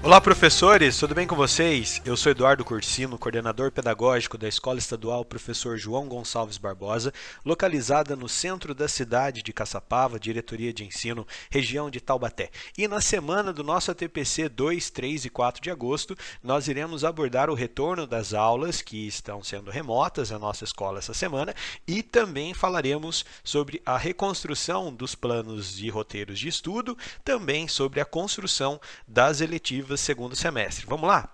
Olá, professores, tudo bem com vocês? Eu sou Eduardo Cursino, coordenador pedagógico da Escola Estadual Professor João Gonçalves Barbosa, localizada no centro da cidade de Caçapava, Diretoria de Ensino, região de Taubaté. E na semana do nosso ATPC 2, 3 e 4 de agosto, nós iremos abordar o retorno das aulas que estão sendo remotas na nossa escola essa semana e também falaremos sobre a reconstrução dos planos e roteiros de estudo, também sobre a construção das eletivas segundo semestre. Vamos lá?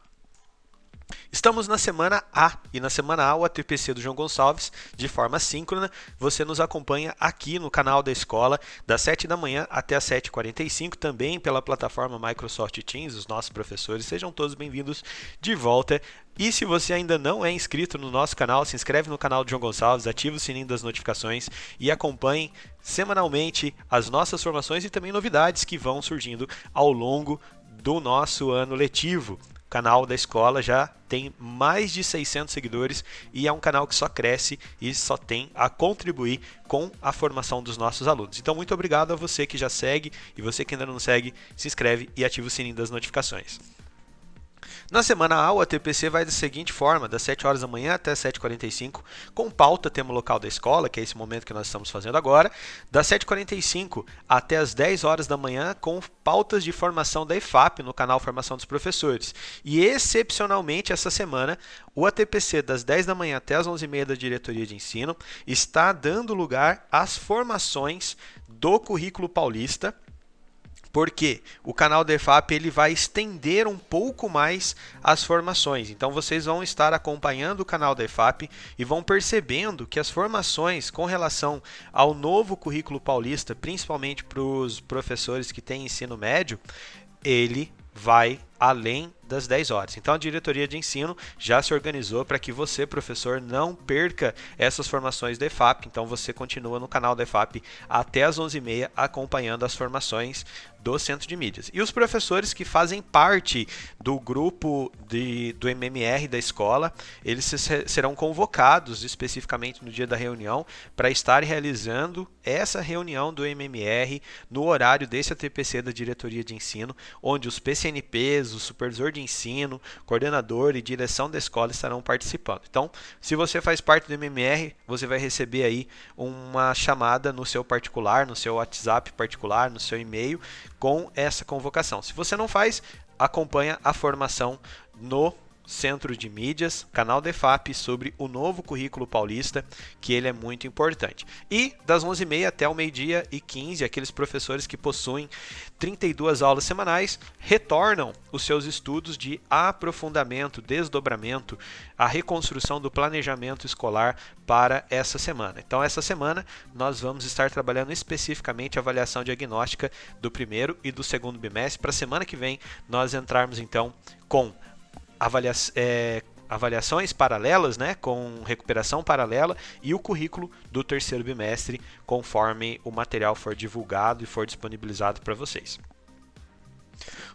Estamos na semana A e na semana A o ATPC do João Gonçalves, de forma síncrona, você nos acompanha aqui no canal da escola, das 7 da manhã até as 7h45, também pela plataforma Microsoft Teams, os nossos professores, sejam todos bem-vindos de volta. E se você ainda não é inscrito no nosso canal, se inscreve no canal do João Gonçalves, ativa o sininho das notificações e acompanhe semanalmente as nossas formações e também novidades que vão surgindo ao longo do nosso ano letivo. O canal da escola já tem mais de 600 seguidores e é um canal que só cresce e só tem a contribuir com a formação dos nossos alunos. Então, muito obrigado a você que já segue e você que ainda não segue, se inscreve e ativa o sininho das notificações. Na semana A, o ATPC vai da seguinte forma, das 7 horas da manhã até 7h45, com pauta tema local da escola, que é esse momento que nós estamos fazendo agora, das 7h45 até as 10 horas da manhã, com pautas de formação da EFAP no canal Formação dos Professores. E, excepcionalmente, essa semana, o ATPC das 10 da manhã até as 11h30 da Diretoria de Ensino está dando lugar às formações do Currículo Paulista, porque o canal da EFAP ele vai estender um pouco mais as formações. Então vocês vão estar acompanhando o canal da EFAP e vão percebendo que as formações com relação ao novo currículo paulista, principalmente para os professores que têm ensino médio, ele vai além das 10 horas. Então a diretoria de ensino já se organizou para que você, professor, não perca essas formações da EFAP. Então você continua no canal da EFAP até as 11h30 acompanhando as formações do Centro de Mídias. E os professores que fazem parte do grupo do MMR da escola, eles serão convocados especificamente no dia da reunião para estar realizando essa reunião do MMR no horário desse ATPC da diretoria de ensino, onde os PCNPs, o supervisor de ensino, coordenador e direção da escola estarão participando. Então, se você faz parte do MMR, você vai receber aí uma chamada no seu particular, no seu WhatsApp particular, no seu e-mail, com essa convocação. Se você não faz, acompanha a formação no Centro de Mídias, canal da EFAP, sobre o novo currículo paulista, que ele é muito importante. E das 11h30 até o 12h15, aqueles professores que possuem 32 aulas semanais retornam os seus estudos de aprofundamento, desdobramento, a reconstrução do planejamento escolar para essa semana. Então, essa semana nós vamos estar trabalhando especificamente a avaliação diagnóstica do primeiro e do segundo bimestre. Para a semana que vem, nós entrarmos então com avaliações paralelas, né, com recuperação paralela e o currículo do terceiro bimestre, conforme o material for divulgado e for disponibilizado para vocês.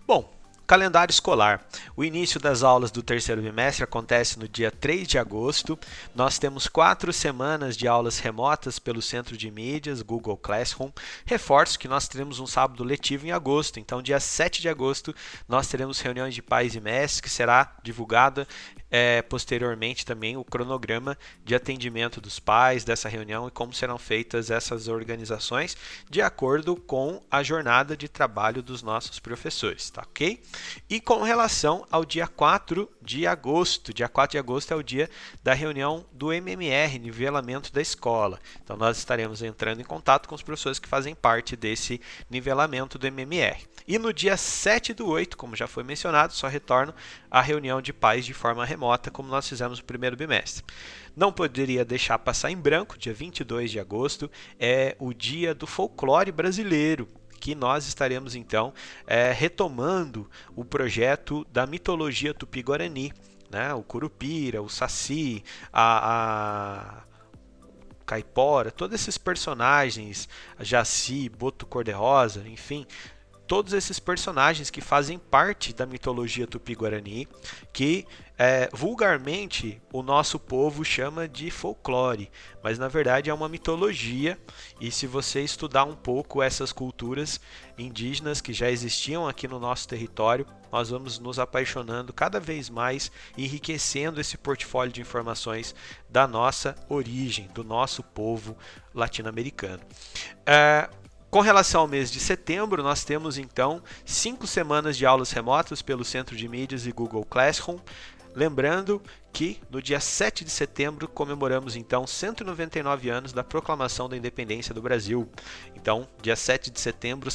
Bom, calendário escolar. O início das aulas do terceiro bimestre acontece no dia 3 de agosto. Nós temos 4 semanas de aulas remotas pelo Centro de Mídias, Google Classroom. Reforço que nós teremos um sábado letivo em agosto. Então, dia 7 de agosto, nós teremos reuniões de pais e mestres, que será divulgada posteriormente também o cronograma de atendimento dos pais dessa reunião e como serão feitas essas organizações de acordo com a jornada de trabalho dos nossos professores, tá ok? E com relação ao dia 4 de agosto, dia 4 de agosto é o dia da reunião do MMR, nivelamento da escola. Então nós estaremos entrando em contato com os professores que fazem parte desse nivelamento do MMR. E no dia 7/8, como já foi mencionado, só retorno à reunião de pais de forma remota, como nós fizemos no primeiro bimestre. Não poderia deixar passar em branco, dia 22 de agosto é o dia do folclore brasileiro, que nós estaremos então retomando o projeto da mitologia tupi-guarani, né? O Curupira, o Saci, a Caipora, todos esses personagens, Jaci, Boto Cor-de-Rosa, enfim, todos esses personagens que fazem parte da mitologia tupi-guarani, que vulgarmente o nosso povo chama de folclore, mas na verdade é uma mitologia, e se você estudar um pouco essas culturas indígenas que já existiam aqui no nosso território, nós vamos nos apaixonando cada vez mais, enriquecendo esse portfólio de informações da nossa origem, do nosso povo latino-americano. Com relação ao mês de setembro, nós temos então 5 semanas de aulas remotas pelo Centro de Mídias e Google Classroom. Lembrando que no dia 7 de setembro comemoramos então 199 anos da proclamação da independência do Brasil. Então, dia 7 de setembro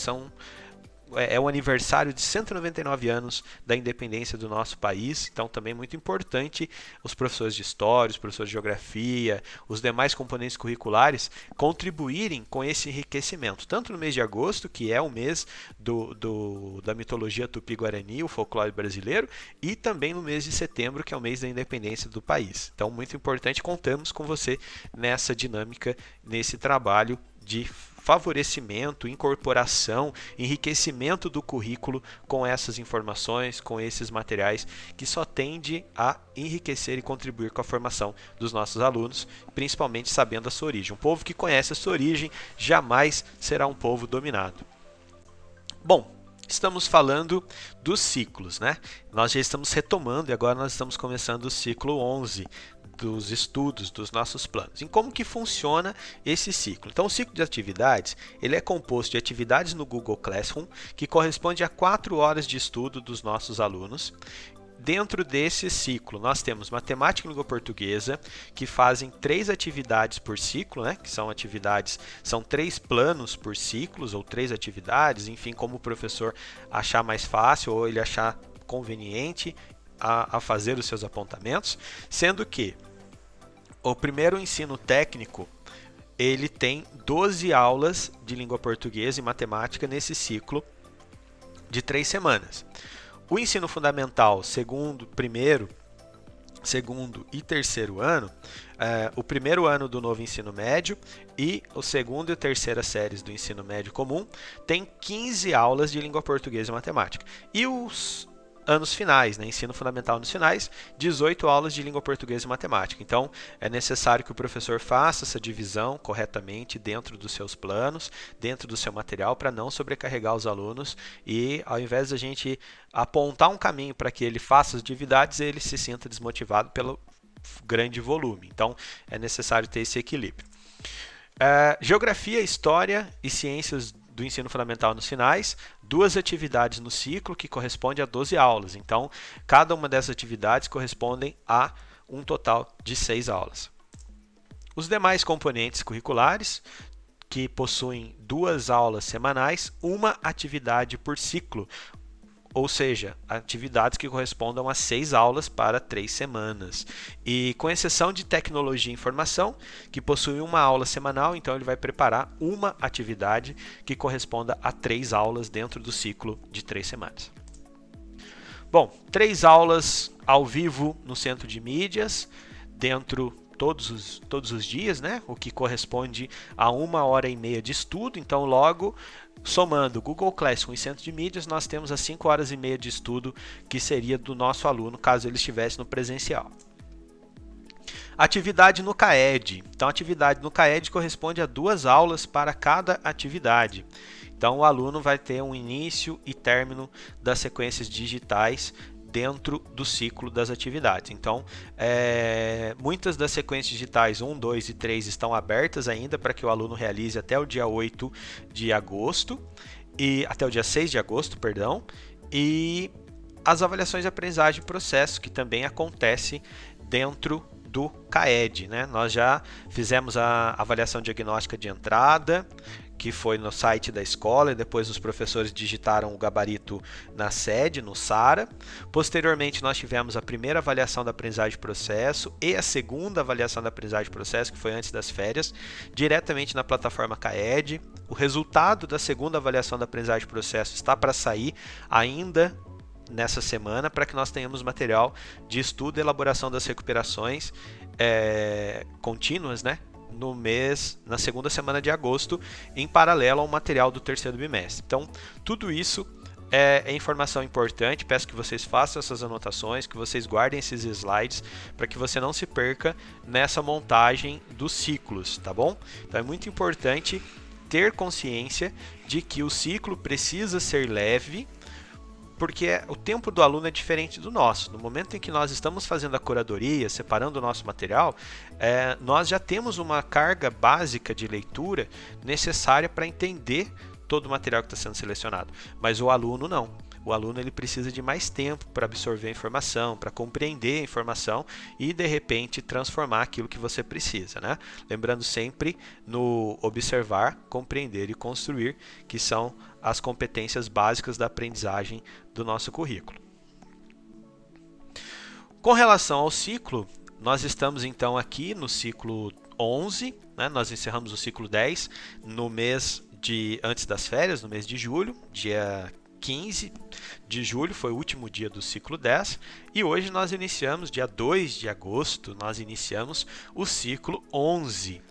é o aniversário de 199 anos da independência do nosso país, então também muito importante os professores de história, os professores de geografia, os demais componentes curriculares contribuírem com esse enriquecimento, tanto no mês de agosto, que é o mês da mitologia tupi-guarani, o folclore brasileiro, e também no mês de setembro, que é o mês da independência do país. Então, muito importante, contamos com você nessa dinâmica, nesse trabalho de favorecimento, incorporação, enriquecimento do currículo com essas informações, com esses materiais que só tende a enriquecer e contribuir com a formação dos nossos alunos, principalmente sabendo a sua origem. Um povo que conhece a sua origem jamais será um povo dominado. Bom, estamos falando dos ciclos, né? Nós já estamos retomando e agora nós estamos começando o ciclo 11 dos estudos, dos nossos planos. Em como que funciona esse ciclo? Então, o ciclo de atividades, ele é composto de atividades no Google Classroom, que corresponde a 4 horas de estudo dos nossos alunos. Dentro desse ciclo, nós temos matemática e língua portuguesa, que fazem 3 atividades por ciclo, né? Que são 3 planos por ciclos, ou 3 atividades, enfim, como o professor achar mais fácil ou ele achar conveniente a fazer os seus apontamentos, sendo que o primeiro ensino técnico, ele tem 12 aulas de língua portuguesa e matemática nesse ciclo de 3 semanas. O ensino fundamental, primeiro e terceiro ano, o primeiro ano do novo ensino médio e o segundo e terceira séries do ensino médio comum, tem 15 aulas de língua portuguesa e matemática. E os anos finais, né? Ensino fundamental nos finais, 18 aulas de língua portuguesa e matemática. Então, é necessário que o professor faça essa divisão corretamente dentro dos seus planos, dentro do seu material, para não sobrecarregar os alunos e, ao invés de a gente apontar um caminho para que ele faça as atividades, ele se sinta desmotivado pelo grande volume. Então, é necessário ter esse equilíbrio. Geografia, História e Ciências do ensino fundamental nos finais, 2 atividades no ciclo que corresponde a 12 aulas. Então, cada uma dessas atividades correspondem a um total de 6 aulas. Os demais componentes curriculares, que possuem 2 aulas semanais, 1 atividade por ciclo, ou seja, atividades que correspondam a 6 aulas para 3 semanas. E com exceção de tecnologia e informação, que possui 1 aula semanal, então ele vai preparar 1 atividade que corresponda a 3 aulas dentro do ciclo de 3 semanas. Bom, 3 aulas ao vivo no Centro de Mídias, dentro todos os dias, né? O que corresponde a 1h30 de estudo, então logo somando Google Classroom e Centro de Mídias, nós temos as 5h30 de estudo que seria do nosso aluno, caso ele estivesse no presencial. Atividade no CAED. Então, a atividade no CAED corresponde a 2 aulas para cada atividade. Então, o aluno vai ter um início e término das sequências digitais dentro do ciclo das atividades. Então, muitas das sequências digitais 1, 2 e 3 estão abertas ainda para que o aluno realize até o dia 8 de agosto, até o dia 6 de agosto, perdão, e as avaliações de aprendizagem e processo, que também acontece dentro do CAED, né? Nós já fizemos a avaliação diagnóstica de entrada, que foi no site da escola, e depois os professores digitaram o gabarito na sede, no SARA. Posteriormente, nós tivemos a primeira avaliação da aprendizagem de processo e a segunda avaliação da aprendizagem de processo, que foi antes das férias, diretamente na plataforma CAED. O resultado da segunda avaliação da aprendizagem de processo está para sair ainda nessa semana, para que nós tenhamos material de estudo e elaboração das recuperações contínuas, né? na segunda semana de agosto, em paralelo ao material do terceiro bimestre. Então, tudo isso é informação importante. Peço que vocês façam essas anotações, que vocês guardem esses slides, para que você não se perca nessa montagem dos ciclos, tá bom? Então, é muito importante ter consciência de que o ciclo precisa ser leve, porque o tempo do aluno é diferente do nosso. No momento em que nós estamos fazendo a curadoria, separando o nosso material, nós já temos uma carga básica de leitura necessária para entender todo o material que está sendo selecionado. Mas o aluno não. O aluno ele precisa de mais tempo para absorver a informação, para compreender a informação e, de repente, transformar aquilo que você precisa, né? Lembrando sempre no observar, compreender e construir, que são as competências básicas da aprendizagem do nosso currículo. Com relação ao ciclo, nós estamos então aqui no ciclo 11, né? Nós encerramos o ciclo 10 no mês antes das férias, no mês de julho, dia 15 de julho foi o último dia do ciclo 10 e hoje nós iniciamos, dia 2 de agosto, nós iniciamos o ciclo 11.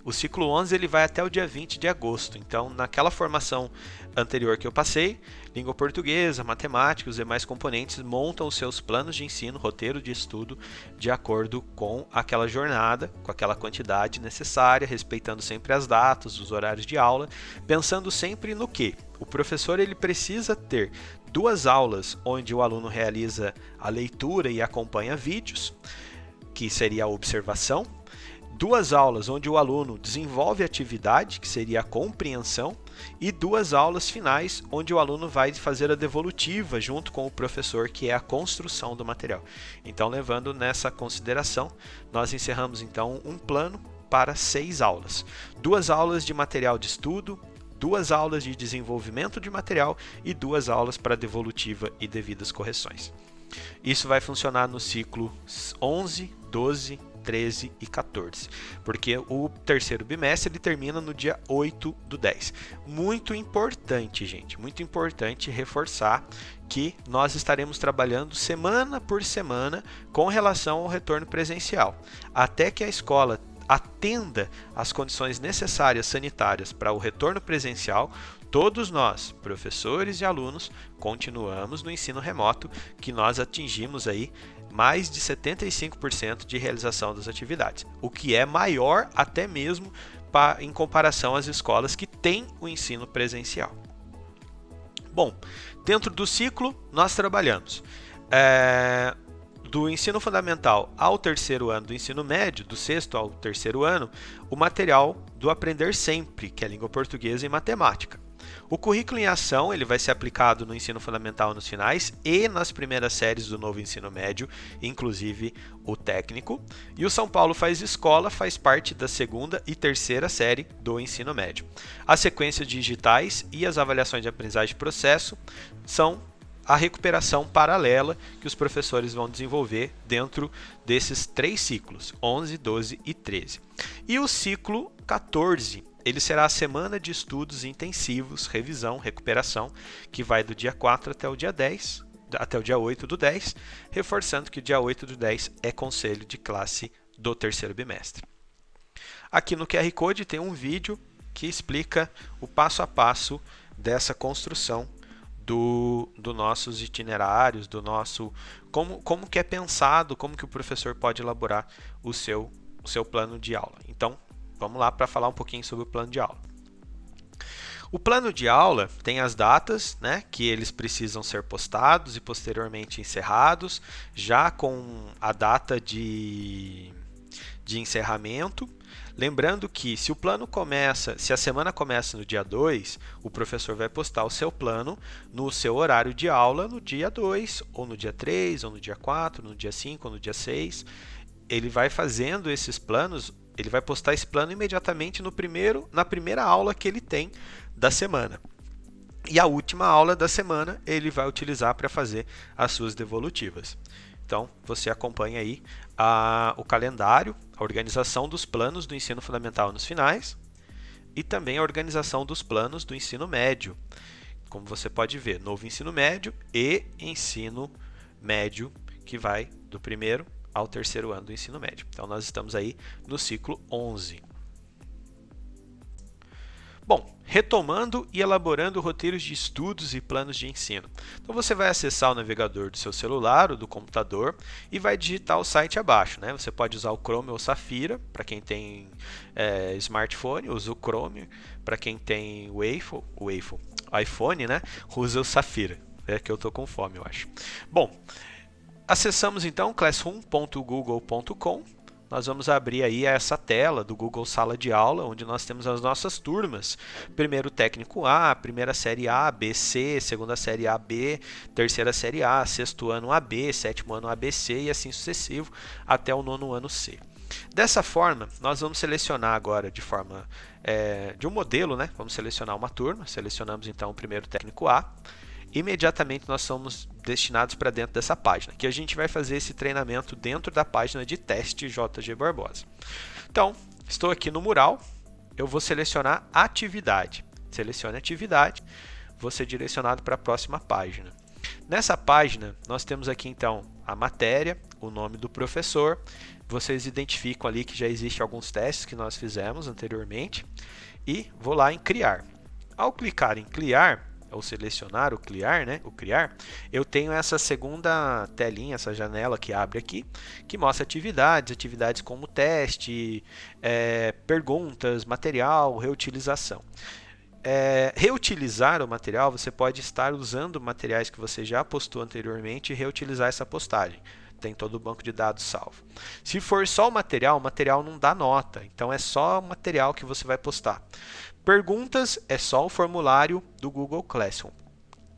O ciclo 11 ele vai até o dia 20 de agosto, então naquela formação anterior que eu passei, língua portuguesa, matemática, os demais componentes montam os seus planos de ensino, roteiro de estudo, de acordo com aquela jornada, com aquela quantidade necessária, respeitando sempre as datas, os horários de aula, pensando sempre no que? O professor ele precisa ter 2 aulas onde o aluno realiza a leitura e acompanha vídeos, que seria a observação, 2 aulas onde o aluno desenvolve atividade, que seria a compreensão, e 2 aulas finais onde o aluno vai fazer a devolutiva junto com o professor, que é a construção do material. Então, levando nessa consideração, nós encerramos então um plano para 6 aulas. 2 aulas de material de estudo, 2 aulas de desenvolvimento de material e 2 aulas para devolutiva e devidas correções. Isso vai funcionar no ciclo 11, 12, 13 e 14, porque o terceiro bimestre ele termina no dia 8 do 10. Muito importante, gente, muito importante reforçar que nós estaremos trabalhando semana por semana com relação ao retorno presencial, até que a escola atenda às condições necessárias sanitárias para o retorno presencial. Todos nós, professores e alunos, continuamos no ensino remoto, que nós atingimos aí mais de 75% de realização das atividades, o que é maior até mesmo em comparação às escolas que têm o ensino presencial. Bom, dentro do ciclo nós trabalhamos do ensino fundamental ao terceiro ano do ensino médio, do sexto ao terceiro ano, o material do Aprender Sempre, que é língua portuguesa e matemática. O currículo em ação ele vai ser aplicado no ensino fundamental nos finais e nas primeiras séries do novo ensino médio, inclusive o técnico. E o São Paulo Faz Escola faz parte da segunda e terceira série do ensino médio. As sequências digitais e as avaliações de aprendizagem de processo são a recuperação paralela que os professores vão desenvolver dentro desses 3 ciclos, 11, 12 e 13. E o ciclo 14, ele será a semana de estudos intensivos, revisão, recuperação, que vai do dia 4 até o dia 10, até o dia 8 do 10, reforçando que o dia 8 do 10 é conselho de classe do terceiro bimestre. Aqui no QR Code tem um vídeo que explica o passo a passo dessa construção do nossos itinerários, do nosso como que é pensado, como que o professor pode elaborar o seu plano de aula. Então, vamos lá para falar um pouquinho sobre o plano de aula. O plano de aula tem as datas, né, que eles precisam ser postados e posteriormente encerrados, já com a data de encerramento. Lembrando que se a semana começa no dia 2, o professor vai postar o seu plano no seu horário de aula no dia 2, ou no dia 3, ou no dia 4, no dia 5, ou no dia 6. Ele vai fazendo esses planos, ele vai postar esse plano imediatamente na primeira aula que ele tem da semana. E a última aula da semana ele vai utilizar para fazer as suas devolutivas. Então, você acompanha aí o calendário, a organização dos planos do ensino fundamental nos finais e também a organização dos planos do ensino médio. Como você pode ver, novo ensino médio e ensino médio, que vai do primeiro ao terceiro ano do ensino médio. Então, nós estamos aí no ciclo 11. Bom, retomando e elaborando roteiros de estudos e planos de ensino. Então você vai acessar o navegador do seu celular ou do computador e vai digitar o site abaixo, né? Você pode usar o Chrome ou o Safira, para quem tem smartphone, usa o Chrome, para quem tem o iPhone, né? Usa o Safira. É que eu estou com fome, eu acho. Bom, acessamos então classroom.google.com. Nós vamos abrir aí essa tela do Google Sala de Aula, onde nós temos as nossas turmas. Primeiro técnico A, primeira série A, B, C, segunda série A, B, terceira série A, sexto ano AB, sétimo ano ABC e assim sucessivo até o nono ano C. Dessa forma, nós vamos selecionar agora de forma de um modelo, né? Vamos selecionar uma turma, selecionamos então o primeiro técnico A. Imediatamente nós somos destinados para dentro dessa página, que a gente vai fazer esse treinamento dentro da página de teste JG Barbosa. Então, estou aqui no mural, eu vou selecionar atividade. Selecione atividade, vou ser direcionado para a próxima página. Nessa página, nós temos aqui então a matéria, o nome do professor. Vocês identificam ali que já existem alguns testes que nós fizemos anteriormente. E vou lá em criar. Ao clicar em criar, ou selecionar o criar, né? O criar, eu tenho essa segunda telinha, essa janela que abre aqui, que mostra atividades como teste, perguntas, material, reutilização. Reutilizar o material, você pode estar usando materiais que você já postou anteriormente e reutilizar essa postagem. Tem todo o banco de dados salvo. Se for só o material não dá nota, então é só o material que você vai postar. Perguntas é só o formulário do Google Classroom.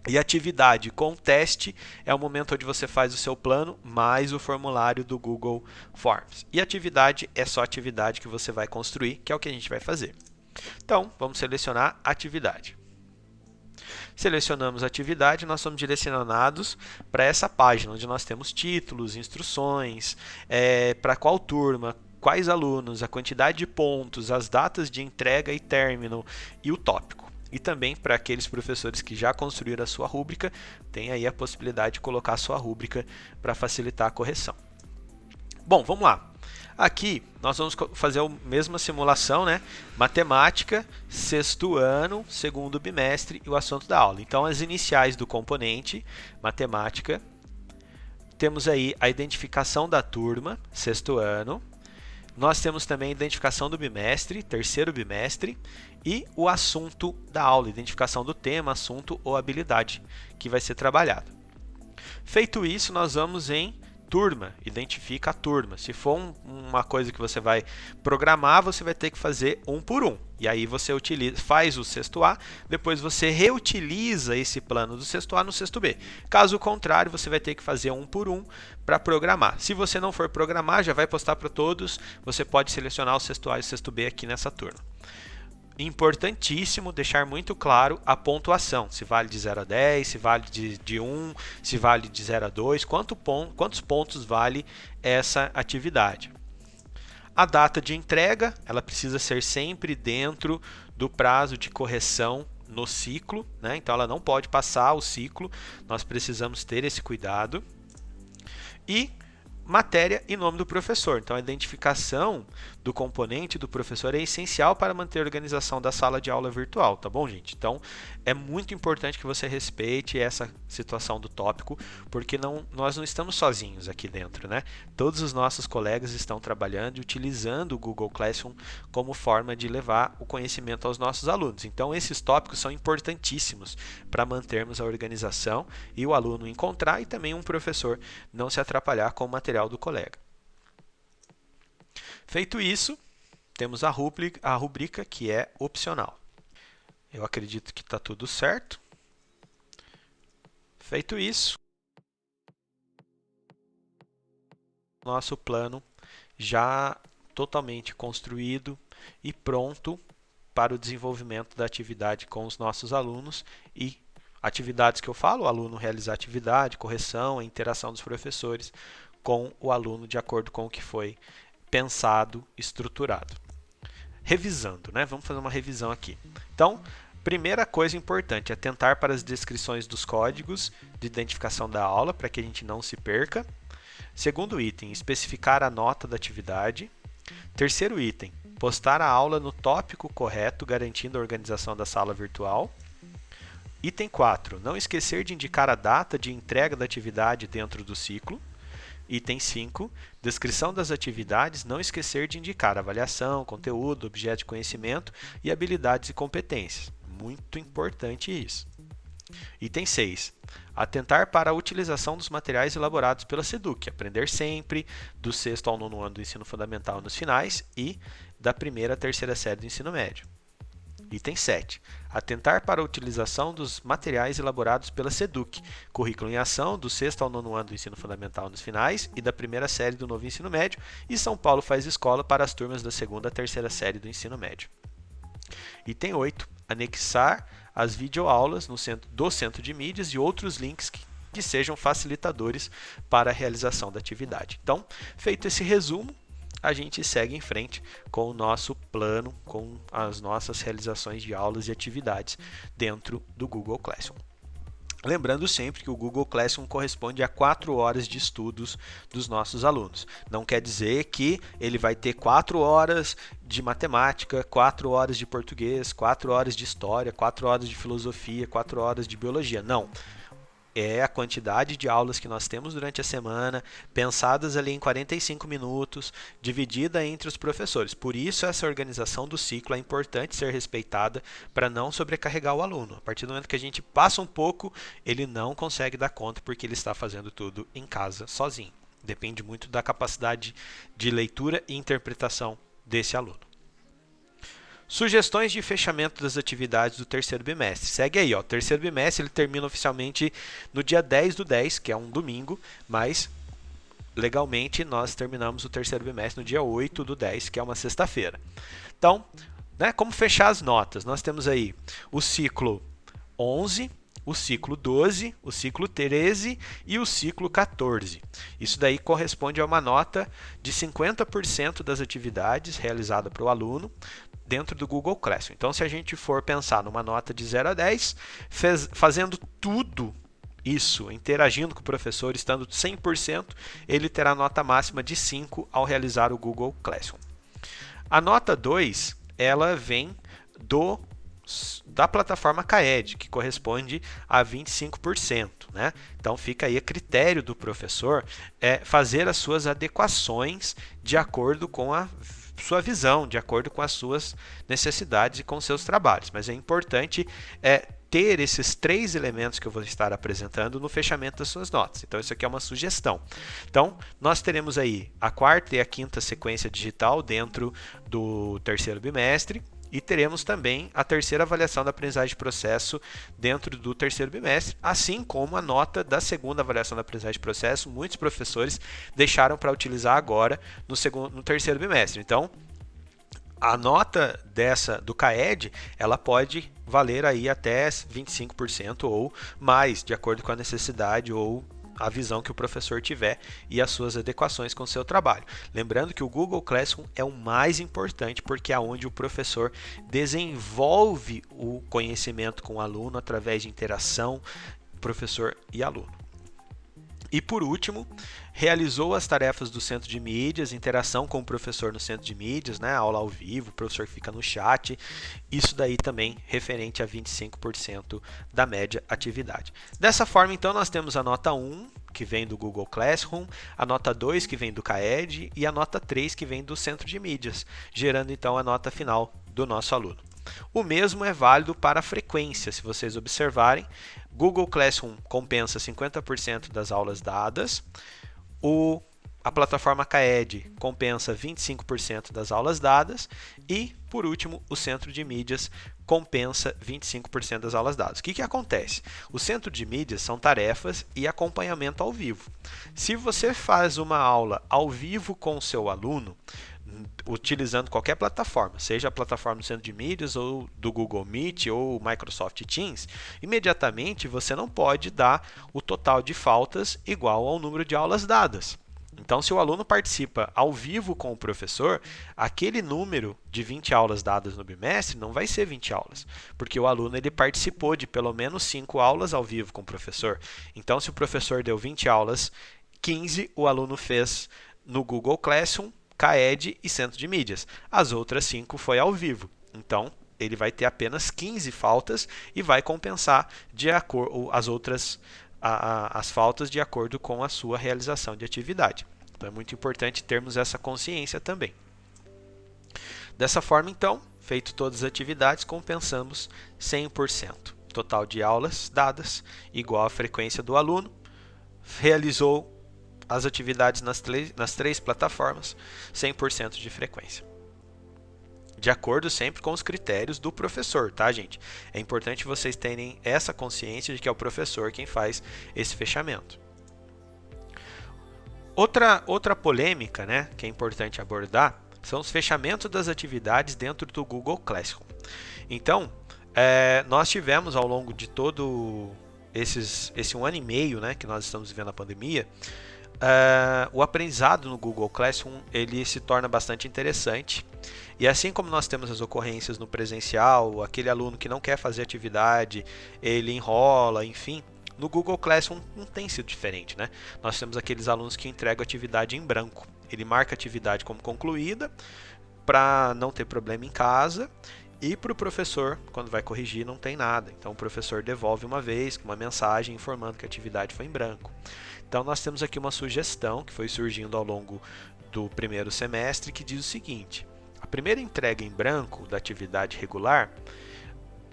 E atividade com teste é o momento onde você faz o seu plano mais o formulário do Google Forms. E atividade é só a atividade que você vai construir, que é o que a gente vai fazer. Então, vamos selecionar atividade. Selecionamos a atividade, nós somos direcionados para essa página, onde nós temos títulos, instruções, para qual turma, quais alunos, a quantidade de pontos, as datas de entrega e término e o tópico. E também para aqueles professores que já construíram a sua rúbrica, tem aí a possibilidade de colocar a sua rúbrica para facilitar a correção. Bom, vamos lá. Aqui nós vamos fazer a mesma simulação, né? Matemática, sexto ano, segundo bimestre e o assunto da aula. Então, as iniciais do componente, matemática, temos aí a identificação da turma, sexto ano. Nós temos também a identificação do bimestre, terceiro bimestre, e o assunto da aula, identificação do tema, assunto ou habilidade que vai ser trabalhado. Feito isso, nós vamos em turma, identifica a turma. Se for uma coisa que você vai programar, você vai ter que fazer um por um. E aí você faz o sexto A, depois você reutiliza esse plano do sexto A no sexto B. Caso contrário, você vai ter que fazer um por um para programar. Se você não for programar, já vai postar para todos, você pode selecionar o sexto A e o sexto B aqui nessa turma. Importantíssimo deixar muito claro a pontuação, se vale de 0 a 10, se vale de 1, se vale de 0 a 2, quantos pontos vale essa atividade. A data de entrega, ela precisa ser sempre dentro do prazo de correção no ciclo, né? Então ela não pode passar o ciclo, nós precisamos ter esse cuidado. E matéria e nome do professor. Então, a identificação do componente do professor é essencial para manter a organização da sala de aula virtual, tá bom, gente? Então, é muito importante que você respeite essa situação do tópico, porque nós não estamos sozinhos aqui dentro, né? Todos os nossos colegas estão trabalhando e utilizando o Google Classroom como forma de levar o conhecimento aos nossos alunos. Então, esses tópicos são importantíssimos para mantermos a organização e o aluno encontrar e também um professor não se atrapalhar com o material do colega. Feito isso, temos a rubrica que é opcional. Eu acredito que está tudo certo. Feito isso, nosso plano já totalmente construído e pronto para o desenvolvimento da atividade com os nossos alunos e atividades que eu falo, o aluno realizar atividade, correção, a interação dos professores com o aluno de acordo com o que foi pensado, estruturado. Revisando, né? Vamos fazer uma revisão aqui. Então, primeira coisa importante, atentar para as descrições dos códigos de identificação da aula, para que a gente não se perca. Segundo item, especificar a nota da atividade. Terceiro item, postar a aula no tópico correto, garantindo a organização da sala virtual. Item 4, não esquecer de indicar a data de entrega da atividade dentro do ciclo. Item 5, descrição das atividades, não esquecer de indicar avaliação, conteúdo, objeto de conhecimento e habilidades e competências. Muito importante isso. Item 6, atentar para a utilização dos materiais elaborados pela SEDUC, aprender sempre, do 6º ao 9º ano do ensino fundamental nos finais e da 1ª à 3ª série do ensino médio. Item 7. Atentar para a utilização dos materiais elaborados pela SEDUC, currículo em ação, do 6º ao 9º ano do ensino fundamental nos finais e da 1ª série do novo ensino médio, e São Paulo faz escola para as turmas da 2ª à 3ª série do ensino médio. Item 8. Anexar as videoaulas do Centro de Mídias e outros links que sejam facilitadores para a realização da atividade. Então, feito esse resumo, a gente segue em frente com o nosso plano, com as nossas realizações de aulas e atividades dentro do Google Classroom. Lembrando sempre que o Google Classroom corresponde a 4 horas de estudos dos nossos alunos. Não quer dizer que ele vai ter 4 horas de matemática, 4 horas de português, 4 horas de história, 4 horas de filosofia, 4 horas de biologia. Não. É a quantidade de aulas que nós temos durante a semana, pensadas ali em 45 minutos, dividida entre os professores. Por isso, essa organização do ciclo é importante ser respeitada para não sobrecarregar o aluno. A partir do momento que a gente passa um pouco, ele não consegue dar conta porque ele está fazendo tudo em casa sozinho. Depende muito da capacidade de leitura e interpretação desse aluno. Sugestões de fechamento das atividades do terceiro bimestre. Segue aí, ó. O terceiro bimestre ele termina oficialmente no dia 10/10, que é um domingo, mas legalmente nós terminamos o terceiro bimestre no dia 8/10, que é uma sexta-feira. Então, né, como fechar as notas? Nós temos aí o ciclo 11, o ciclo 12, o ciclo 13 e o ciclo 14. Isso daí corresponde a uma nota de 50% das atividades realizadas para o aluno dentro do Google Classroom. Então, se a gente for pensar numa nota de 0 a 10, fazendo tudo isso, interagindo com o professor, estando 100%, ele terá nota máxima de 5 ao realizar o Google Classroom. A nota 2, ela vem da plataforma CAED, que corresponde a 25%. Né? Então, fica aí a critério do professor fazer as suas adequações de acordo com a sua visão, de acordo com as suas necessidades e com seus trabalhos. Mas é importante ter esses 3 elementos que eu vou estar apresentando no fechamento das suas notas. Então, isso aqui é uma sugestão. Então, nós teremos aí a 4ª e a 5ª sequência digital dentro do terceiro bimestre, e teremos também a 3ª avaliação da aprendizagem de processo dentro do terceiro bimestre, assim como a nota da 2ª avaliação da aprendizagem de processo. Muitos professores deixaram para utilizar agora no terceiro bimestre. Então, a nota do CAED, ela pode valer aí até 25% ou mais, de acordo com a necessidade ou a visão que o professor tiver e as suas adequações com o seu trabalho. Lembrando que o Google Classroom é o mais importante porque é onde o professor desenvolve o conhecimento com o aluno através de interação professor e aluno. E por último, realizou as tarefas do centro de mídias, interação com o professor no centro de mídias, né? Aula ao vivo, o professor fica no chat. Isso daí também referente a 25% da média atividade. Dessa forma, então, nós temos a nota 1, que vem do Google Classroom, a nota 2, que vem do CAED, e a nota 3, que vem do centro de mídias, gerando então a nota final do nosso aluno. O mesmo é válido para a frequência. Se vocês observarem, Google Classroom compensa 50% das aulas dadas, a plataforma CAED compensa 25% das aulas dadas e, por último, o centro de mídias compensa 25% das aulas dadas. O que acontece? O centro de mídias são tarefas e acompanhamento ao vivo. Se você faz uma aula ao vivo com o seu aluno, utilizando qualquer plataforma, seja a plataforma do centro de mídias ou do Google Meet ou Microsoft Teams, imediatamente você não pode dar o total de faltas igual ao número de aulas dadas. Então, se o aluno participa ao vivo com o professor, aquele número de 20 aulas dadas no bimestre não vai ser 20 aulas, porque o aluno ele participou de pelo menos 5 aulas ao vivo com o professor. Então, se o professor deu 20 aulas, 15 o aluno fez no Google Classroom, CAED e Centro de Mídias. As outras 5 foi ao vivo. Então, ele vai ter apenas 15 faltas e vai compensar as faltas de acordo com a sua realização de atividade. Então, é muito importante termos essa consciência também. Dessa forma, então, feito todas as atividades, compensamos 100%. Total de aulas dadas igual à frequência do aluno. Realizou as atividades nas três plataformas, 100% de frequência. De acordo sempre com os critérios do professor, tá, gente? É importante vocês terem essa consciência de que é o professor quem faz esse fechamento. Outra polêmica, né, que é importante abordar são os fechamentos das atividades dentro do Google Classroom. Então, nós tivemos ao longo de todo esse 1 ano e meio, né, que nós estamos vivendo a pandemia, o aprendizado no Google Classroom ele se torna bastante interessante. E assim como nós temos as ocorrências no presencial, aquele aluno que não quer fazer atividade, ele enrola, enfim, no Google Classroom não tem sido diferente, né? Nós temos aqueles alunos que entregam atividade em branco. Ele marca a atividade como concluída para não ter problema em casa. E para o professor, quando vai corrigir, não tem nada. Então, o professor devolve uma vez com uma mensagem informando que a atividade foi em branco. Então, nós temos aqui uma sugestão que foi surgindo ao longo do primeiro semestre, que diz o seguinte: a primeira entrega em branco da atividade regular,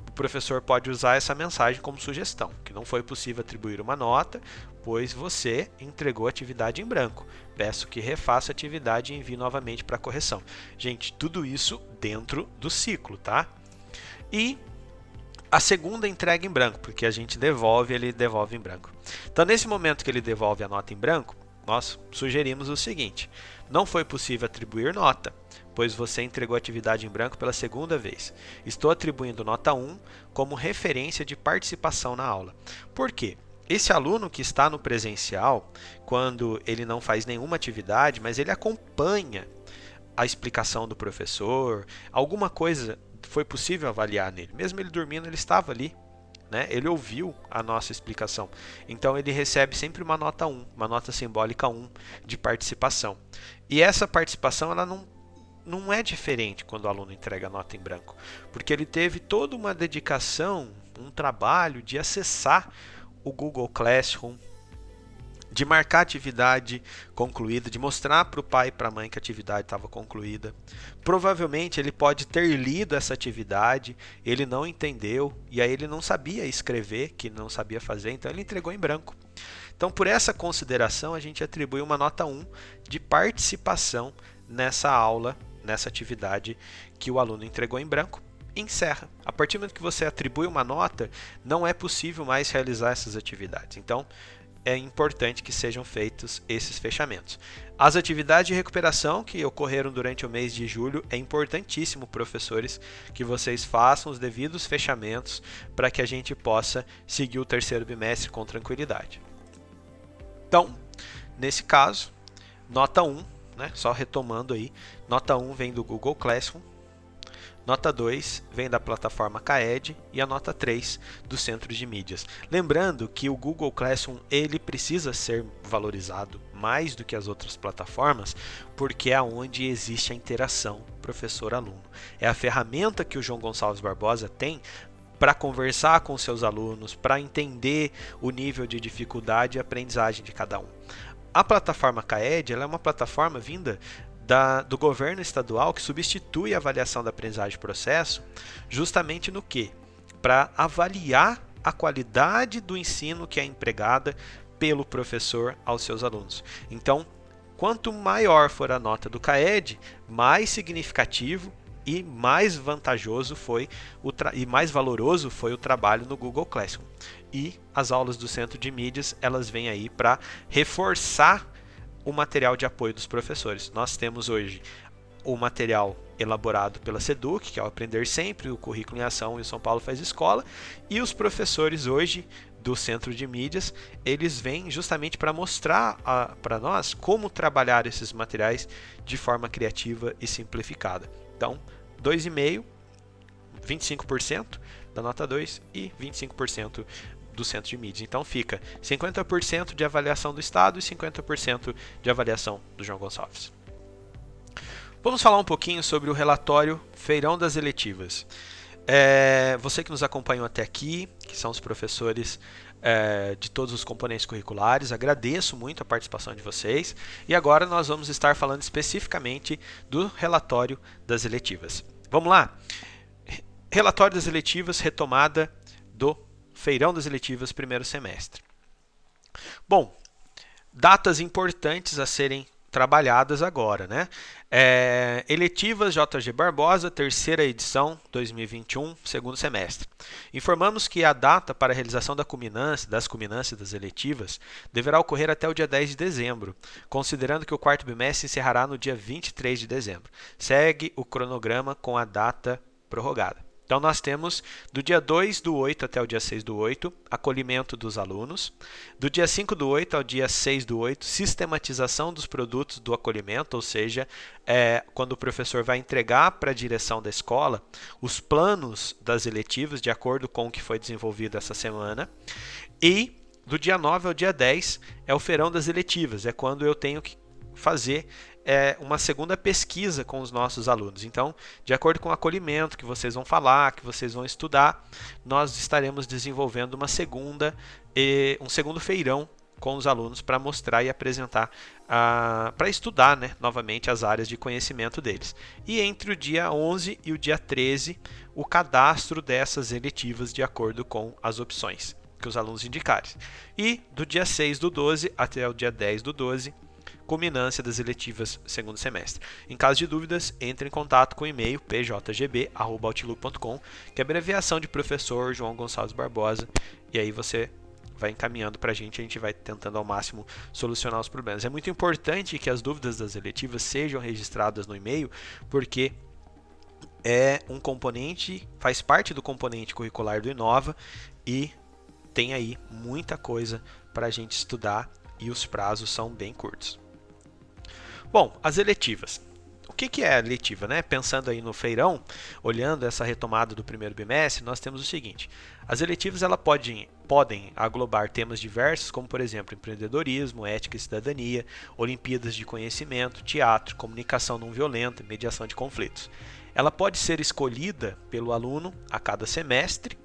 o professor pode usar essa mensagem como sugestão, que não foi possível atribuir uma nota, pois você entregou a atividade em branco. Peço que refaça a atividade e envie novamente para correção. Gente, tudo isso dentro do ciclo, tá? E a segunda entrega em branco, porque a gente ele devolve em branco. Então, nesse momento que ele devolve a nota em branco, nós sugerimos o seguinte: não foi possível atribuir nota, pois você entregou a atividade em branco pela segunda vez. Estou atribuindo nota 1 como referência de participação na aula. Por quê? Esse aluno que está no presencial, quando ele não faz nenhuma atividade, mas ele acompanha a explicação do professor, alguma coisa foi possível avaliar nele. Mesmo ele dormindo, ele estava ali, né? Ele ouviu a nossa explicação. Então, ele recebe sempre uma nota 1, uma nota simbólica 1 de participação. E essa participação ela não é diferente quando o aluno entrega a nota em branco, porque ele teve toda uma dedicação, um trabalho de acessar o Google Classroom, de marcar a atividade concluída, de mostrar para o pai e para a mãe que a atividade estava concluída. Provavelmente ele pode ter lido essa atividade, ele não entendeu e aí ele não sabia escrever, que não sabia fazer, então ele entregou em branco. Então, por essa consideração, a gente atribui uma nota 1 de participação nessa aula, nessa atividade que o aluno entregou em branco. Encerra. A partir do momento que você atribui uma nota, não é possível mais realizar essas atividades. Então, é importante que sejam feitos esses fechamentos. As atividades de recuperação que ocorreram durante o mês de julho, é importantíssimo, professores, que vocês façam os devidos fechamentos para que a gente possa seguir o terceiro bimestre com tranquilidade. Então, nesse caso, nota 1, né, só retomando aí, nota 1 vem do Google Classroom, nota 2 vem da plataforma CAED e a nota 3 do Centro de Mídias. Lembrando que o Google Classroom ele precisa ser valorizado mais do que as outras plataformas, porque é onde existe a interação professor-aluno. É a ferramenta que o João Gonçalves Barbosa tem para conversar com seus alunos, para entender o nível de dificuldade e aprendizagem de cada um. A plataforma CAED ela é uma plataforma vinda do governo estadual que substitui a avaliação da aprendizagem de processo justamente no quê? Para avaliar a qualidade do ensino que é empregada pelo professor aos seus alunos. Então, quanto maior for a nota do CAED, mais significativo e mais vantajoso foi e mais valoroso foi o trabalho no Google Classroom. E as aulas do Centro de Mídias, elas vêm aí para reforçar o material de apoio dos professores. Nós temos hoje o material elaborado pela SEDUC, que é o Aprender Sempre, o Currículo em Ação e o São Paulo Faz Escola, e os professores hoje do Centro de Mídias, eles vêm justamente para mostrar para nós como trabalhar esses materiais de forma criativa e simplificada. Então, 2,5%, 25% da nota 2 e 25% do Centro de Mídias. Então fica 50% de avaliação do Estado e 50% de avaliação do João Gonçalves. Vamos falar um pouquinho sobre o relatório Feirão das Eletivas. Você que nos acompanhou até aqui, que são os professores de todos os componentes curriculares, agradeço muito a participação de vocês. E agora nós vamos estar falando especificamente do relatório das eletivas. Vamos lá? Relatório das eletivas, retomada do Feirão das Eletivas, primeiro semestre. Bom, datas importantes a serem trabalhadas agora, né? Eletivas JG Barbosa, terceira edição, 2021, segundo semestre. Informamos que a data para a realização das culminâncias das eletivas deverá ocorrer até o dia 10 de dezembro, considerando que o quarto bimestre encerrará no dia 23 de dezembro. Segue o cronograma com a data prorrogada. Então, nós temos do dia 2/8 até o dia 6/8, acolhimento dos alunos. Do dia 5/8 ao dia 6/8, sistematização dos produtos do acolhimento, ou seja, quando o professor vai entregar para a direção da escola os planos das eletivas, de acordo com o que foi desenvolvido essa semana. E do dia 9 ao dia 10 é o feirão das eletivas, é quando eu tenho que fazer uma segunda pesquisa com os nossos alunos. Então, de acordo com o acolhimento que vocês vão falar, que vocês vão estudar, nós estaremos desenvolvendo um segundo feirão com os alunos para mostrar e apresentar, para estudar, né, novamente as áreas de conhecimento deles. E entre o dia 11 e o dia 13, o cadastro dessas eletivas de acordo com as opções que os alunos indicarem. E do dia 6/12 até o dia 10/12, culminância das eletivas segundo semestre. Em caso de dúvidas, entre em contato com o e-mail pjgb@outlook.com, que é a abreviação de professor João Gonçalves Barbosa, e aí você vai encaminhando para a gente vai tentando ao máximo solucionar os problemas. É muito importante que as dúvidas das eletivas sejam registradas no e-mail, porque é um componente, faz parte do componente curricular do Inova e tem aí muita coisa para a gente estudar e os prazos são bem curtos. Bom, as eletivas. O que é a eletiva, né? Pensando aí no feirão, olhando essa retomada do primeiro bimestre, nós temos o seguinte: as eletivas podem aglobar temas diversos, como por exemplo empreendedorismo, ética e cidadania, Olimpíadas de conhecimento, teatro, comunicação não violenta, mediação de conflitos. Ela pode ser escolhida pelo aluno a cada semestre.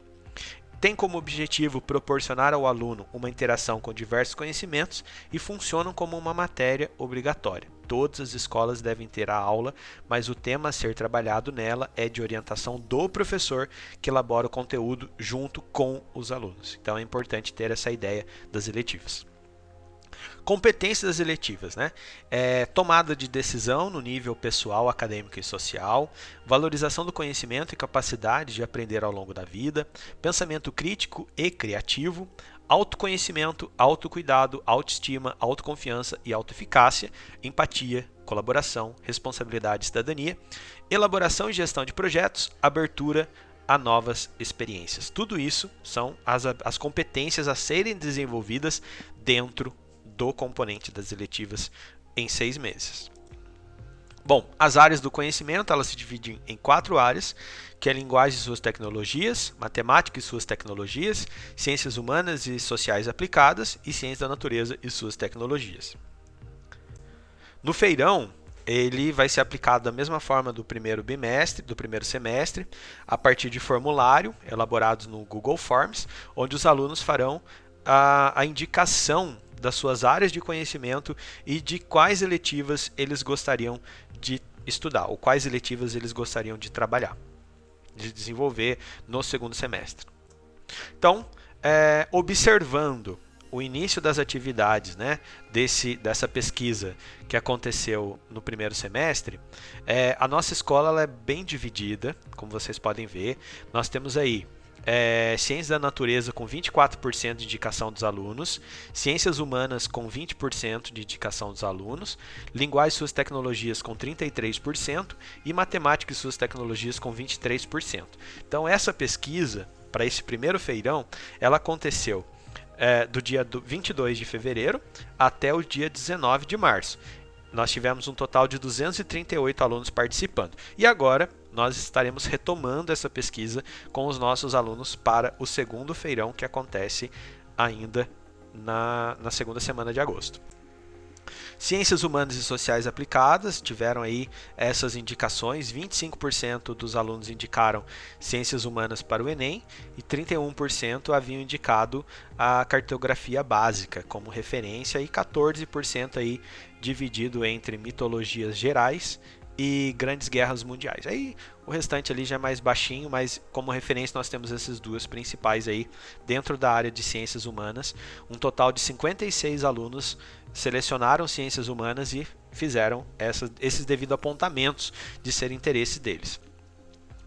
Tem como objetivo proporcionar ao aluno uma interação com diversos conhecimentos e funcionam como uma matéria obrigatória. Todas as escolas devem ter a aula, mas o tema a ser trabalhado nela é de orientação do professor, que elabora o conteúdo junto com os alunos. Então é importante ter essa ideia das eletivas. Competências das eletivas, né? Tomada de decisão no nível pessoal, acadêmico e social, valorização do conhecimento e capacidade de aprender ao longo da vida, pensamento crítico e criativo, autoconhecimento, autocuidado, autoestima, autoconfiança e autoeficácia, empatia, colaboração, responsabilidade e cidadania, elaboração e gestão de projetos, abertura a novas experiências. Tudo isso são as competências a serem desenvolvidas dentro do componente das eletivas em 6 meses. Bom, as áreas do conhecimento, elas se dividem em 4 áreas, que é linguagem e suas tecnologias, matemática e suas tecnologias, ciências humanas e sociais aplicadas e ciências da natureza e suas tecnologias. No feirão, ele vai ser aplicado da mesma forma do primeiro semestre, a partir de formulário elaborados no Google Forms, onde os alunos farão a indicação das suas áreas de conhecimento e de quais eletivas eles gostariam de estudar, ou quais eletivas eles gostariam de trabalhar, de desenvolver no segundo semestre. Então, observando o início das atividades, né, dessa pesquisa que aconteceu no primeiro semestre, a nossa escola ela é bem dividida, como vocês podem ver. Nós temos aí Ciências da Natureza com 24% de indicação dos alunos, Ciências Humanas com 20% de indicação dos alunos, Linguagem e suas tecnologias com 33% e Matemática e suas tecnologias com 23%. Então essa pesquisa, para esse primeiro feirão, ela aconteceu do dia 22 de fevereiro até o dia 19 de março. Nós tivemos um total de 238 alunos participando. E agora nós estaremos retomando essa pesquisa com os nossos alunos para o segundo feirão, que acontece ainda na segunda semana de agosto. Ciências humanas e sociais aplicadas tiveram aí essas indicações. 25% dos alunos indicaram ciências humanas para o Enem e 31% haviam indicado a cartografia básica como referência e 14% aí dividido entre mitologias gerais e grandes guerras mundiais. Aí o restante ali já é mais baixinho, mas como referência nós temos essas duas principais aí dentro da área de ciências humanas. Um total de 56 alunos selecionaram ciências humanas e fizeram esses devidos apontamentos de ser interesse deles.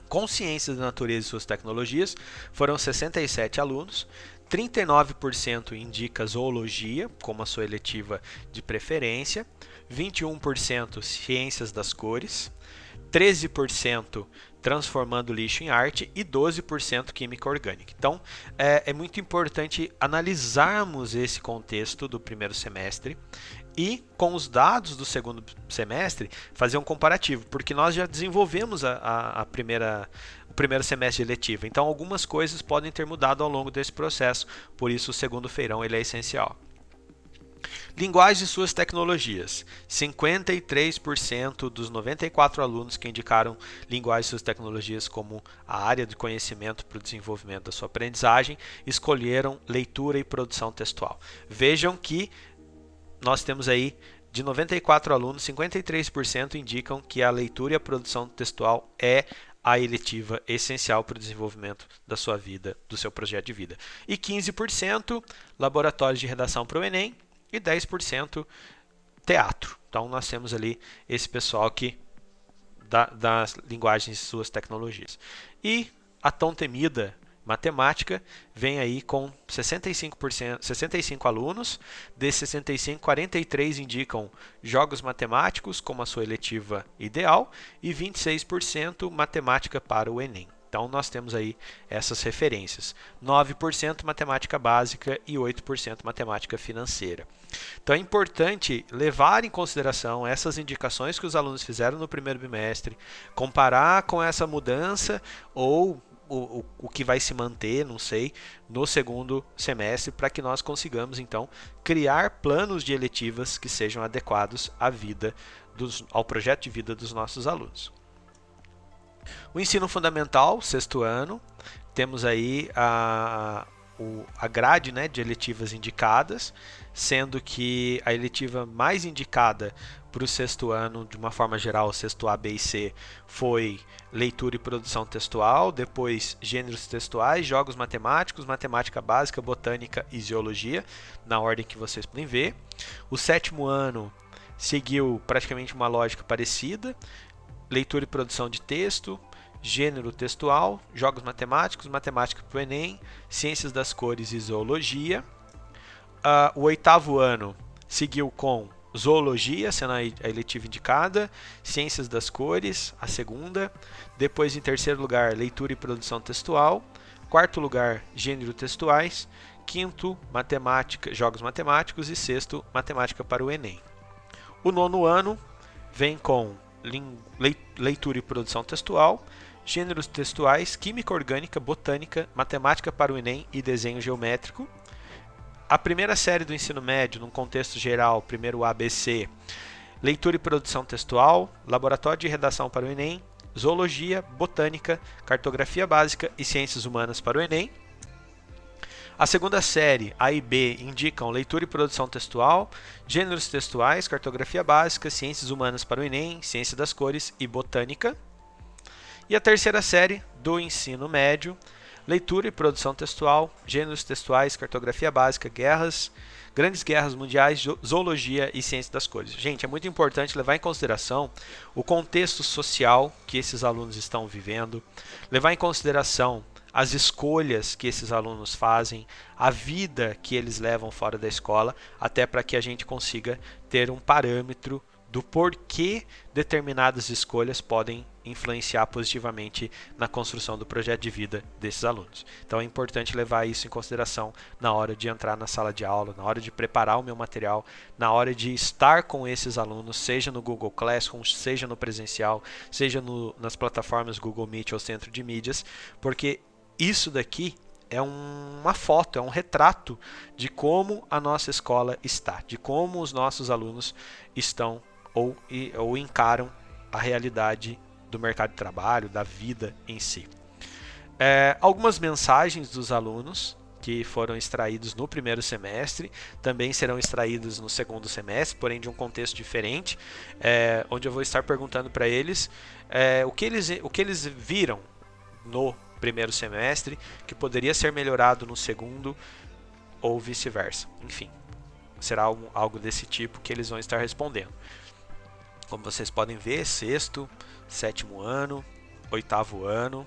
Com ciências da natureza e suas tecnologias, foram 67 alunos, 39% indica zoologia como a sua eletiva de preferência, 21% ciências das cores, 13% transformando lixo em arte e 12% química orgânica. Então, é muito importante analisarmos esse contexto do primeiro semestre e, com os dados do segundo semestre, fazer um comparativo, porque nós já desenvolvemos o primeiro semestre de eletiva. Então, algumas coisas podem ter mudado ao longo desse processo, por isso o segundo feirão ele é essencial. Linguagem e suas tecnologias. 53% dos 94 alunos que indicaram linguagem e suas tecnologias como a área de conhecimento para o desenvolvimento da sua aprendizagem escolheram leitura e produção textual. Vejam que nós temos aí de 94 alunos, 53% indicam que a leitura e a produção textual é a eletiva essencial para o desenvolvimento da sua vida, do seu projeto de vida. E 15% laboratórios de redação para o Enem e 10% teatro. Então nós temos ali esse pessoal que das linguagens e suas tecnologias. E a tão temida matemática vem aí com 65 alunos, desses 65, 43 indicam jogos matemáticos como a sua eletiva ideal e 26% matemática para o Enem. Então nós temos aí essas referências. 9% matemática básica e 8% matemática financeira. Então é importante levar em consideração essas indicações que os alunos fizeram no primeiro bimestre, comparar com essa mudança ou o que vai se manter, não sei, no segundo semestre, para que nós consigamos então criar planos de eletivas que sejam adequados à vida ao projeto de vida dos nossos alunos. O ensino fundamental, sexto ano, temos aí a grade, né, de eletivas indicadas, sendo que a eletiva mais indicada para o sexto ano, de uma forma geral, sexto A, B e C, foi leitura e produção textual, depois gêneros textuais, jogos matemáticos, matemática básica, botânica e zoologia, na ordem que vocês podem ver. O sétimo ano seguiu praticamente uma lógica parecida, leitura e produção de texto, gênero textual, jogos matemáticos, matemática para o Enem, ciências das cores e zoologia. O oitavo ano seguiu com zoologia, sendo a eletiva indicada, ciências das cores, a segunda. Depois, em terceiro lugar, leitura e produção textual. Quarto lugar, gênero textuais. Quinto, matemática, jogos matemáticos. E sexto, matemática para o Enem. O nono ano vem com leitura e produção textual, gêneros textuais, química orgânica, botânica, matemática para o Enem e desenho geométrico. A primeira série do ensino médio, num contexto geral, primeiro ABC, leitura e produção textual, laboratório de redação para o Enem, zoologia, botânica, cartografia básica e ciências humanas para o Enem. A segunda série, A e B, indicam leitura e produção textual, gêneros textuais, cartografia básica, ciências humanas para o Enem, ciência das cores e botânica. E a terceira série do ensino médio, leitura e produção textual, gêneros textuais, cartografia básica, grandes guerras mundiais, zoologia e ciência das cores. Gente, é muito importante levar em consideração o contexto social que esses alunos estão vivendo, levar em consideração as escolhas que esses alunos fazem, a vida que eles levam fora da escola, até para que a gente consiga ter um parâmetro do porquê determinadas escolhas podem influenciar positivamente na construção do projeto de vida desses alunos. Então é importante levar isso em consideração na hora de entrar na sala de aula, na hora de preparar o meu material, na hora de estar com esses alunos, seja no Google Classroom, seja no presencial, seja nas plataformas Google Meet ou Centro de Mídias, porque isso daqui é uma foto, é um retrato de como a nossa escola está, de como os nossos alunos estão ou encaram a realidade do mercado de trabalho, da vida em si. Algumas mensagens dos alunos que foram extraídos no primeiro semestre também serão extraídos no segundo semestre, porém de um contexto diferente, onde eu vou estar perguntando para eles o que eles viram no primeiro semestre que poderia ser melhorado no segundo ou vice-versa. Enfim, será algo desse tipo que eles vão estar respondendo. Como vocês podem ver, sexto, sétimo ano, oitavo ano.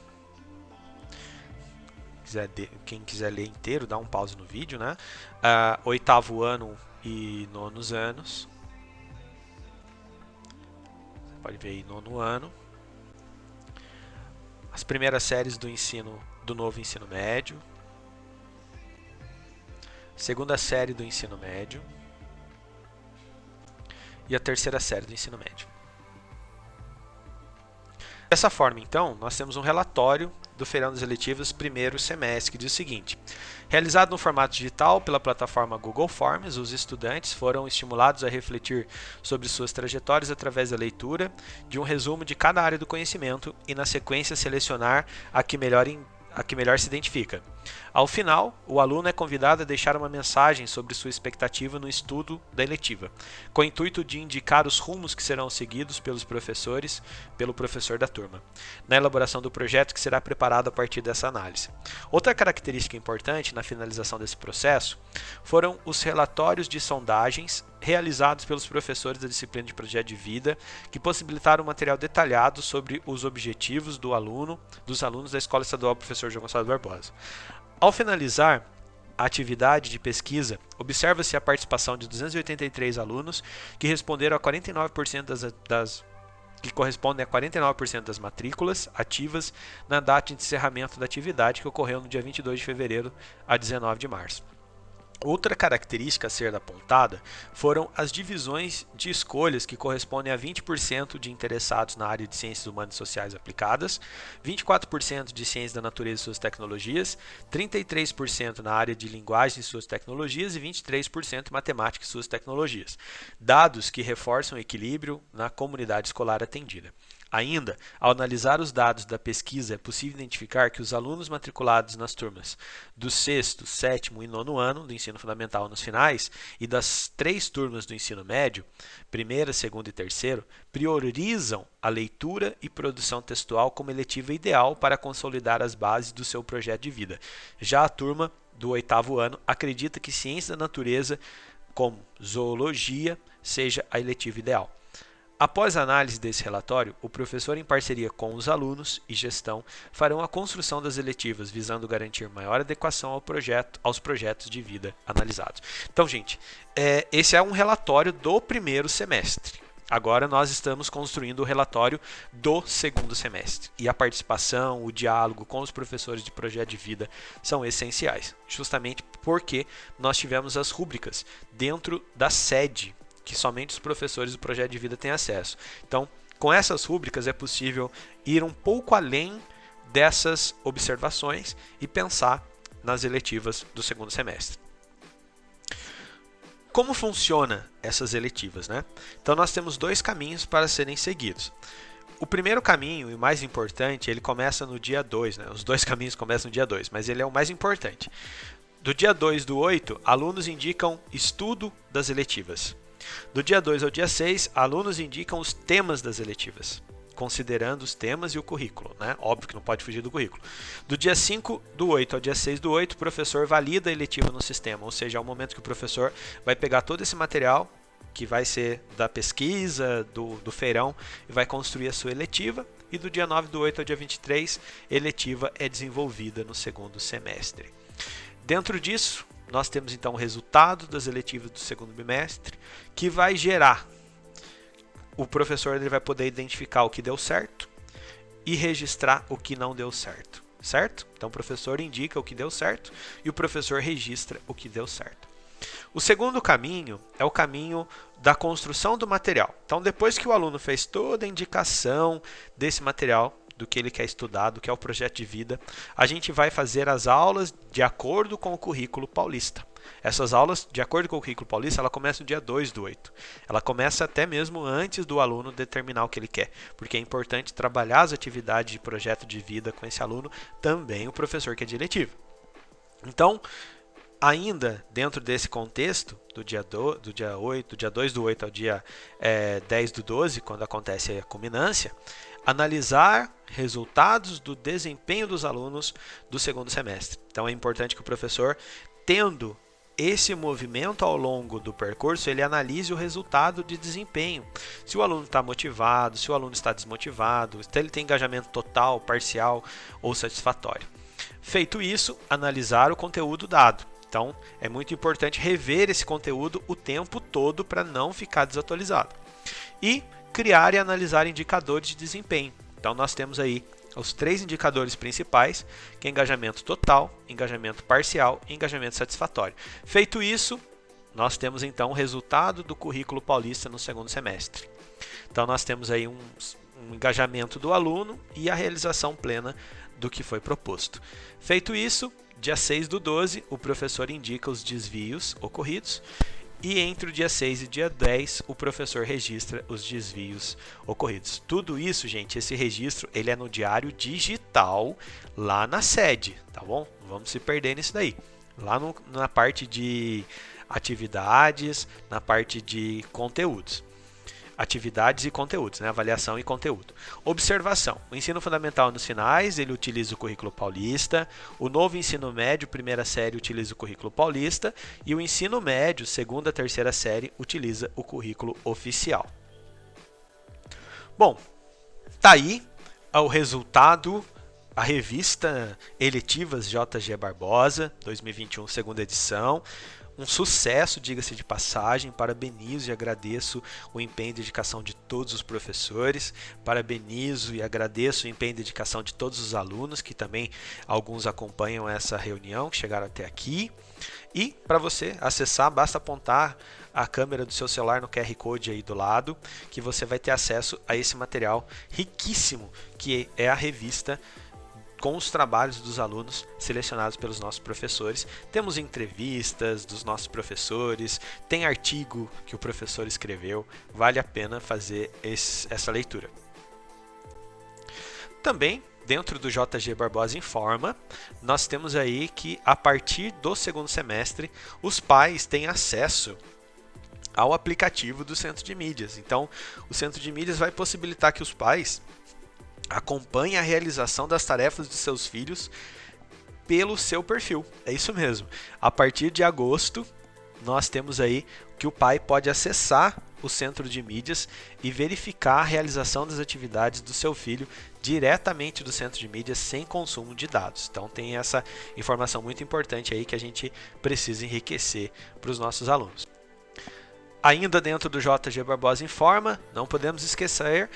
Quem quiser ler inteiro, dá um pause no vídeo, né? Oitavo ano e nonos anos. Você pode ver aí nono ano. As primeiras séries do novo ensino médio. Segunda série do ensino médio. E a terceira série do ensino médio. Dessa forma, então, nós temos um relatório do feirão das eletivas primeiro semestre, que diz o seguinte: realizado no formato digital pela plataforma Google Forms, os estudantes foram estimulados a refletir sobre suas trajetórias através da leitura de um resumo de cada área do conhecimento e, na sequência, selecionar a que melhor se identifica. Ao final, o aluno é convidado a deixar uma mensagem sobre sua expectativa no estudo da eletiva, com o intuito de indicar os rumos que serão seguidos pelos professores, pelo professor da turma, na elaboração do projeto que será preparado a partir dessa análise. Outra característica importante na finalização desse processo foram os relatórios de sondagens realizados pelos professores da disciplina de projeto de vida, que possibilitaram um material detalhado sobre os objetivos dos alunos da Escola Estadual Professor João Gonçalves Barbosa. Ao finalizar a atividade de pesquisa, observa-se a participação de 283 alunos que responderam a 49% que correspondem a 49% das matrículas ativas na data de encerramento da atividade, que ocorreu no dia 22 de fevereiro a 19 de março. Outra característica a ser apontada foram as divisões de escolhas, que correspondem a 20% de interessados na área de ciências humanas e sociais aplicadas, 24% de ciências da natureza e suas tecnologias, 33% na área de linguagem e suas tecnologias e 23% em matemática e suas tecnologias. Dados que reforçam o equilíbrio na comunidade escolar atendida. Ainda, ao analisar os dados da pesquisa, é possível identificar que os alunos matriculados nas turmas do sexto, sétimo e nono ano do ensino fundamental nos finais e das 3 turmas do ensino médio, primeira, segunda e terceiro, priorizam a leitura e produção textual como eletiva ideal para consolidar as bases do seu projeto de vida. Já a turma do oitavo ano acredita que ciência da natureza, como zoologia, seja a eletiva ideal. Após a análise desse relatório, o professor, em parceria com os alunos e gestão, farão a construção das eletivas, visando garantir maior adequação aos projetos de vida analisados. Então, gente, esse é um relatório do primeiro semestre. Agora nós estamos construindo o relatório do segundo semestre. E a participação, o diálogo com os professores de projeto de vida são essenciais, justamente porque nós tivemos as rúbricas dentro da sede, que somente os professores do projeto de vida têm acesso. Então, com essas rúbricas é possível ir um pouco além dessas observações e pensar nas eletivas do segundo semestre. Como funcionam essas eletivas, né? Então, nós temos 2 caminhos para serem seguidos. O primeiro caminho, e o mais importante, ele começa no dia 2, né? Os 2 caminhos começam no dia 2, mas ele é o mais importante. Do dia 2 do 8, alunos indicam estudo das eletivas. Do dia 2 ao dia 6, alunos indicam os temas das eletivas, considerando os temas e o currículo, né? Óbvio que não pode fugir do currículo. Do dia 5 do 8 ao dia 6 do 8, o professor valida a eletiva no sistema, ou seja, é o momento que o professor vai pegar todo esse material, que vai ser da pesquisa, do feirão, e vai construir a sua eletiva. E do dia 9 do 8 ao dia 23, eletiva é desenvolvida no segundo semestre. Dentro disso, nós temos então o resultado das eletivas do segundo bimestre, que vai gerar. O professor ele vai poder identificar o que deu certo e registrar o que não deu certo, certo? Então o professor indica o que deu certo e o professor registra o que deu certo. O segundo caminho é o caminho da construção do material. Então, depois que o aluno fez toda a indicação desse material, do que ele quer estudar, do que é o projeto de vida, a gente vai fazer as aulas de acordo com o currículo paulista. Essas aulas, de acordo com o currículo paulista, ela começa no dia 2/8. Ela começa até mesmo antes do aluno determinar o que ele quer, porque é importante trabalhar as atividades de projeto de vida com esse aluno, também o professor que é diretivo. Então, ainda dentro desse contexto, do dia 8, do dia 2/8 ao dia 10/12, quando acontece a culminância, analisar resultados do desempenho dos alunos do segundo semestre. Então é importante que o professor, tendo esse movimento ao longo do percurso, ele analise o resultado de desempenho. Se o aluno está motivado, se o aluno está desmotivado, se ele tem engajamento total, parcial ou satisfatório. Feito isso, analisar o conteúdo dado. Então, é muito importante rever esse conteúdo o tempo todo para não ficar desatualizado. E criar e analisar indicadores de desempenho. Então, nós temos aí os 3 indicadores principais, que é engajamento total, engajamento parcial e engajamento satisfatório. Feito isso, nós temos então o resultado do currículo paulista no segundo semestre. Então, nós temos aí um engajamento do aluno e a realização plena do que foi proposto. Feito isso, dia 6/12, o professor indica os desvios ocorridos e entre o dia 6 e dia 10, o professor registra os desvios ocorridos. Tudo isso, gente, esse registro, ele é no diário digital lá na sede, tá bom? Não vamos se perder nisso daí. Lá na parte de atividades, na parte de conteúdos. Atividades e conteúdos, né? Avaliação e conteúdo. Observação. O ensino fundamental nos finais, ele utiliza o currículo paulista. O novo ensino médio, primeira série, utiliza o currículo paulista. E o ensino médio, segunda, terceira série, utiliza o currículo oficial. Bom, tá aí o resultado, a revista Eletivas JG Barbosa, 2021, segunda edição. Um sucesso, diga-se de passagem. Parabenizo e agradeço o empenho e dedicação de todos os professores. Parabenizo e agradeço o empenho e dedicação de todos os alunos, que também alguns acompanham essa reunião, que chegaram até aqui. E para você acessar, basta apontar a câmera do seu celular no QR Code aí do lado, que você vai ter acesso a esse material riquíssimo, que é a revista com os trabalhos dos alunos selecionados pelos nossos professores. Temos entrevistas dos nossos professores, tem artigo que o professor escreveu, vale a pena fazer essa leitura. Também, dentro do JG Barbosa Informa, nós temos aí que a partir do segundo semestre, os pais têm acesso ao aplicativo do Centro de Mídias. Então, o Centro de Mídias vai possibilitar que os pais acompanhe a realização das tarefas de seus filhos pelo seu perfil. É isso mesmo. A partir de agosto, nós temos aí que o pai pode acessar o centro de mídias e verificar a realização das atividades do seu filho diretamente do centro de mídias sem consumo de dados. Então tem essa informação muito importante aí que a gente precisa enriquecer para os nossos alunos. Ainda dentro do JG Barbosa Informa, não podemos esquecer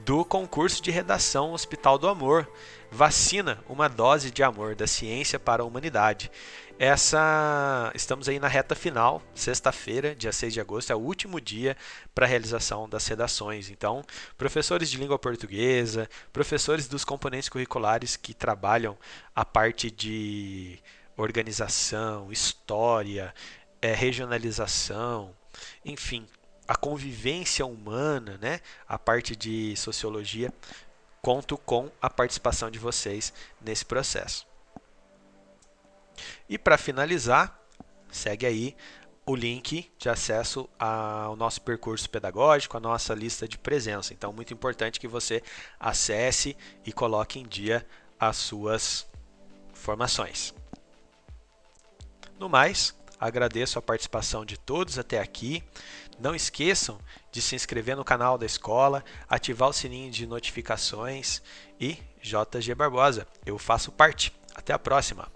do concurso de redação Hospital do Amor. Vacina, uma dose de amor da ciência para a humanidade. Estamos aí na reta final, sexta-feira, dia 6 de agosto, é o último dia para a realização das redações. Então, professores de língua portuguesa, professores dos componentes curriculares que trabalham a parte de organização, história, regionalização, enfim, a convivência humana, né? A parte de sociologia, conto com a participação de vocês nesse processo. E para finalizar, segue aí o link de acesso ao nosso percurso pedagógico, a nossa lista de presença. Então, muito importante que você acesse e coloque em dia as suas formações. No mais, agradeço a participação de todos até aqui. Não esqueçam de se inscrever no canal da escola, ativar o sininho de notificações e JG Barbosa, eu faço parte. Até a próxima!